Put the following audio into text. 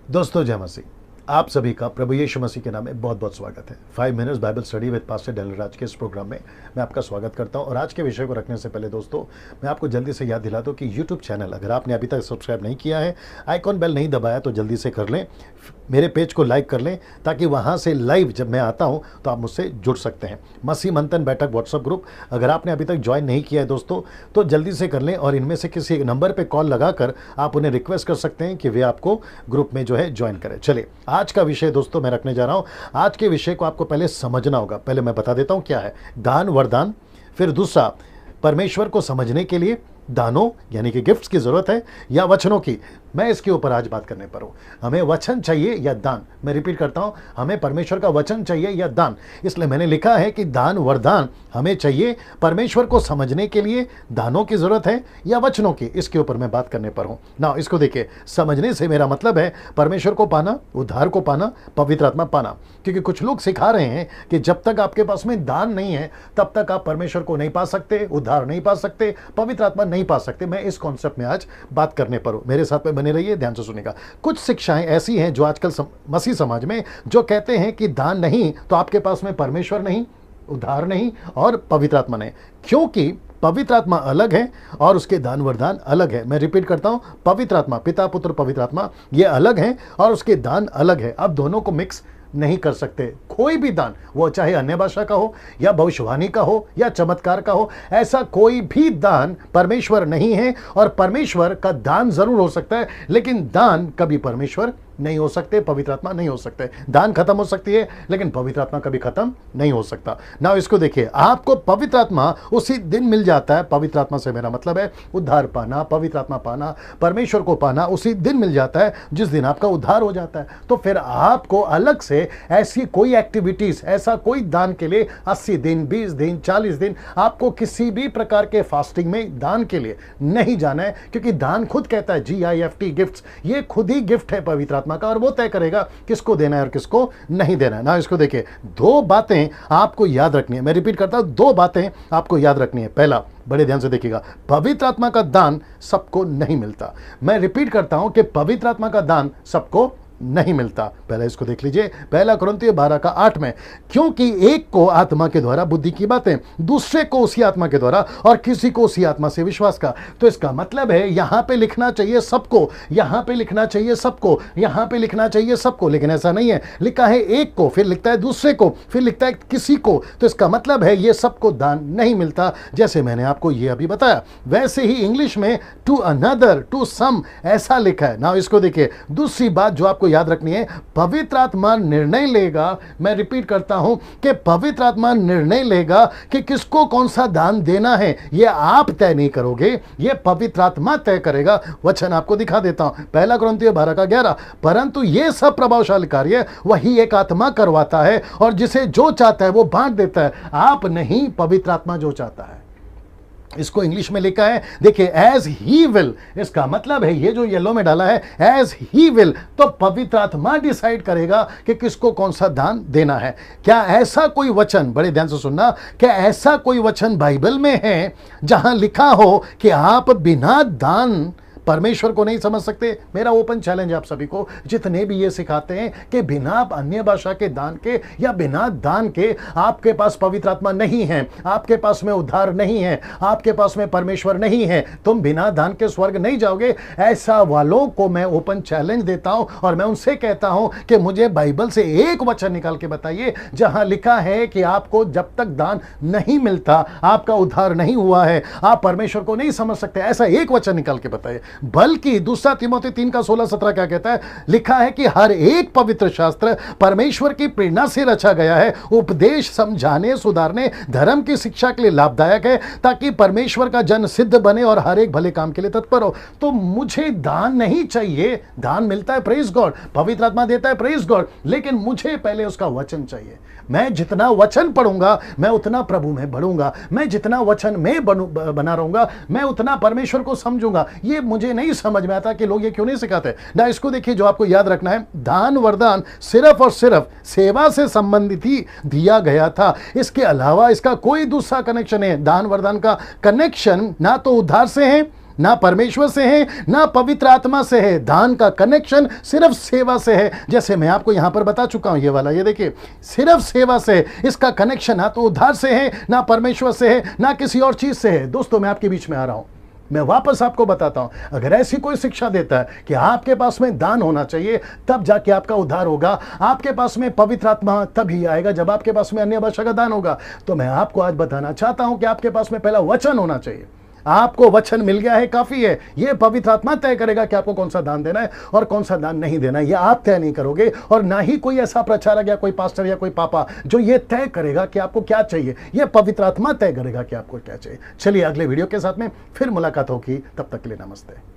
दोस्तों जय मसीह। आप सभी का प्रभु यीशु मसीह के नाम में बहुत बहुत स्वागत है। 5 minutes Bible study with pastor Daniel Raj के इस प्रोग्राम में मैं आपका स्वागत करता हूं। और आज के विषय को रखने से पहले दोस्तों मैं आपको जल्दी से याद दिला दूं कि यूट्यूब चैनल अगर आपने अभी तक सब्सक्राइब नहीं किया है, आइकॉन बेल नहीं दबाया तो जल्दी से कर लें, मेरे पेज को लाइक कर लें ताकि वहाँ से लाइव जब मैं आता हूँ तो आप मुझसे जुड़ सकते हैं। मसीह मंथन बैठक व्हाट्सएप ग्रुप अगर आपने अभी तक ज्वाइन नहीं किया है दोस्तों तो जल्दी से कर लें, और इनमें से किसी एक नंबर पे कॉल लगाकर आप उन्हें रिक्वेस्ट कर सकते हैं कि वे आपको ग्रुप में जो है ज्वाइन करें। चलिए आज का विषय दोस्तों मैं रखने जा रहा हूँ। आज के विषय को आपको पहले समझना होगा। पहले मैं बता देता हूँ क्या है दान वरदान, फिर दूसरा परमेश्वर को समझने के लिए दानों यानी कि गिफ्ट्स की जरूरत है या वचनों की। मैं इसके ऊपर आज बात करने पर हूं। हमें वचन चाहिए या दान। मैं रिपीट करता हूं, हमें परमेश्वर का वचन चाहिए या दान। इसलिए मैंने लिखा है कि दान वरदान हमें चाहिए, परमेश्वर को समझने के लिए दानों की जरूरत है या वचनों की। इसके ऊपर मैं बात करने पर हूं ना। इसको देखिए, समझने से मेरा मतलब है परमेश्वर को पाना, उद्धार को पाना, पवित्र आत्मा पाना। क्योंकि कुछ लोग सिखा रहे हैं कि जब तक आपके पास में दान नहीं है तब तक आप परमेश्वर को नहीं पा सकते, उद्धार नहीं पा सकते, पवित्र आत्मा नहीं पा सकते। मैं इस कॉन्सेप्ट में आज बात करने पर हूं। मेरे साथ में बने रहिए, ध्यान से सुनिएगा। कुछ शिक्षाएं ऐसी हैं जो आजकल मसीह समाज में जो कहते हैं कि दान नहीं तो आपके पास में परमेश्वर नहीं, उद्धार नहीं और पवित्र आत्मा नहीं। क्योंकि पवित्र आत्मा अलग है और उसके दान वरदान अलग है। मैं रिपीट करता हूं, पवित्र आत्मा, पिता पुत्र पवित्र आत्मा, ये अलग है और उसके दान अलग है। अब दोनों को मिक्स नहीं कर सकते। कोई भी दान, वो चाहे अन्य भाषा का हो या भविष्यवाणी का हो या चमत्कार का हो, ऐसा कोई भी दान परमेश्वर नहीं है। और परमेश्वर का दान जरूर हो सकता है लेकिन दान कभी परमेश्वर नहीं हो सकते, पवित्र आत्मा नहीं हो सकते। दान खत्म हो सकती है लेकिन पवित्र आत्मा कभी खत्म नहीं हो सकता ना। इसको देखिए, आपको पवित्र आत्मा उसी दिन मिल जाता है। पवित्र आत्मा से मेरा मतलब है उद्धार पाना, पवित्र आत्मा पाना, परमेश्वर को पाना उसी दिन मिल जाता है जिस दिन आपका उद्धार हो जाता है। तो फिर आपको अलग से ऐसी कोई एक्टिविटीज, ऐसा कोई दान के लिए 80 दिन, 20 दिन, 40 दिन आपको किसी भी प्रकार के फास्टिंग में दान के लिए नहीं जाना है। क्योंकि दान खुद कहता है GIFT, गिफ्ट्स, ये खुद ही गिफ्ट है पवित्र आत्मा का और वो तय करेगा किसको देना है और किसको नहीं देना है ना। इसको देखिए, दो बातें आपको याद रखनी है। मैं रिपीट करता हूं, दो बातें आपको याद रखनी है। पहला, बड़े ध्यान से देखिएगा, पवित्र आत्मा का दान सबको नहीं मिलता। मैं रिपीट करता हूं कि पवित्र आत्मा का दान सबको नहीं मिलता। पहले इसको देख लीजिए, पहला कुरिन्थियों 12:8 में, क्योंकि एक को आत्मा के द्वारा बुद्धि की बातें, दूसरे को उसी आत्मा के द्वारा और किसी को उसी आत्मा से विश्वास का। तो इसका मतलब है यहां पे लिखना चाहिए सबको, यहां पे लिखना चाहिए सबको, यहां पे लिखना चाहिए सबको, लेकिन ऐसा नहीं है। लिखा है एक को, फिर लिखता है दूसरे को, फिर लिखता है किसी को। तो इसका मतलब है ये सबको दान नहीं मिलता। जैसे मैंने आपको ये अभी बताया, वैसे ही इंग्लिश में टू अनदर, टू सम ऐसा लिखा है ना। इसको देखिए, दूसरी बात जो आपको याद रखनी है, पवित्र आत्मा निर्णय लेगा। मैं रिपीट करता हूं कि पवित्र आत्मा निर्णय लेगा कि किसको कौन सा दान देना है। यह आप तय नहीं करोगे, यह पवित्र आत्मा तय करेगा। वचन आपको दिखा देता हूं, पहला कुरिन्थियों 12:11, परंतु यह सब प्रभावशाली कार्य वही एक आत्मा करवाता है और जिसे जो चाहता है वो बांट देता है। आप नहीं, पवित्र आत्मा जो चाहता है। इसको इंग्लिश में लिखा है, देखिए, एज ही विल। इसका मतलब है ये जो येलो में डाला है, एज ही विल, तो पवित्र आत्मा डिसाइड करेगा कि किसको कौन सा दान देना है। क्या ऐसा कोई वचन, बड़े ध्यान से सुनना, क्या ऐसा कोई वचन बाइबल में है जहां लिखा हो कि आप बिना दान परमेश्वर को नहीं समझ सकते? मेरा ओपन चैलेंज है आप सभी को, जितने भी ये सिखाते हैं कि बिना अन्य भाषा के दान के या बिना दान के आपके पास पवित्र आत्मा नहीं है, आपके पास में उद्धार नहीं है, आपके पास में परमेश्वर नहीं है, तुम बिना दान के स्वर्ग नहीं जाओगे, ऐसा वालों को मैं ओपन चैलेंज देता हूं। और मैं उनसे कहता हूं कि मुझे बाइबल से एक वचन निकाल के बताइए जहां लिखा है कि आपको जब तक दान नहीं मिलता, आपका उद्धार नहीं हुआ है, आप परमेश्वर को नहीं समझ सकते। ऐसा एक वचन निकाल के बताइए। बल्कि दूसरा तीमुथियुस 3:16-17 क्या कहता है? लिखा है कि हर एक पवित्र शास्त्र परमेश्वर की प्रेरणा से रचा गया है, उपदेश, समझाने, सुधारने, धर्म की शिक्षा के लिए लाभदायक है, ताकि परमेश्वर का जन सिद्ध बने और हर एक भले काम के लिए तत्पर हो। तो मुझे दान नहीं चाहिए, दान मिलता है, प्रेज गॉड, पवित्र आत्मा देता है, प्रेज गॉड, लेकिन मुझे पहले उसका वचन चाहिए। मैं जितना वचन पढ़ूंगा मैं उतना प्रभु में बढ़ूंगा, मैं जितना वचन में बना रहूंगा मैं उतना परमेश्वर को समझूंगा। ये मुझे नहीं समझ में आता कि लोग ये क्यों नहीं सिखाते ना। इसको देखिए, जो आपको याद रखना है, दान वरदान सिर्फ और सिर्फ सेवा से संबंधित ही दिया गया था। इसके अलावा इसका कोई दूसरा कनेक्शन है। दान वरदान का कनेक्शन ना तो उद्धार से है ना परमेश्वर से है, ना पवित्र आत्मा से है। दान का कनेक्शन सिर्फ सेवा से है, जैसे मैं आपको यहां पर बता चुका हूं। ये वाला, ये देखिए, सिर्फ सेवा से है। इसका कनेक्शन ना तो उद्धार से है, ना परमेश्वर से है, ना किसी और चीज से है। दोस्तों, मैं आपके बीच में आ रहा हूं, मैं वापस आपको बताता हूं, अगर ऐसी कोई शिक्षा देता है कि आपके पास में दान होना चाहिए तब जाके आपका उद्धार होगा, आपके पास में पवित्र आत्मा तभी आएगा जब आपके पास में अन्य भाषा का दान होगा, तो मैं आपको आज बताना चाहता हूं कि आपके पास में पहला वचन होना चाहिए। आपको वचन मिल गया है, काफी है। यह पवित्र आत्मा तय करेगा कि आपको कौन सा दान देना है और कौन सा दान नहीं देना है। यह आप तय नहीं करोगे, और ना ही कोई ऐसा प्रचारक या कोई पास्टर या कोई पापा जो ये तय करेगा कि आपको क्या चाहिए। यह पवित्र आत्मा तय करेगा कि आपको क्या चाहिए। चलिए, अगले वीडियो के साथ में फिर मुलाकात होगी, तब तक के लिए नमस्ते।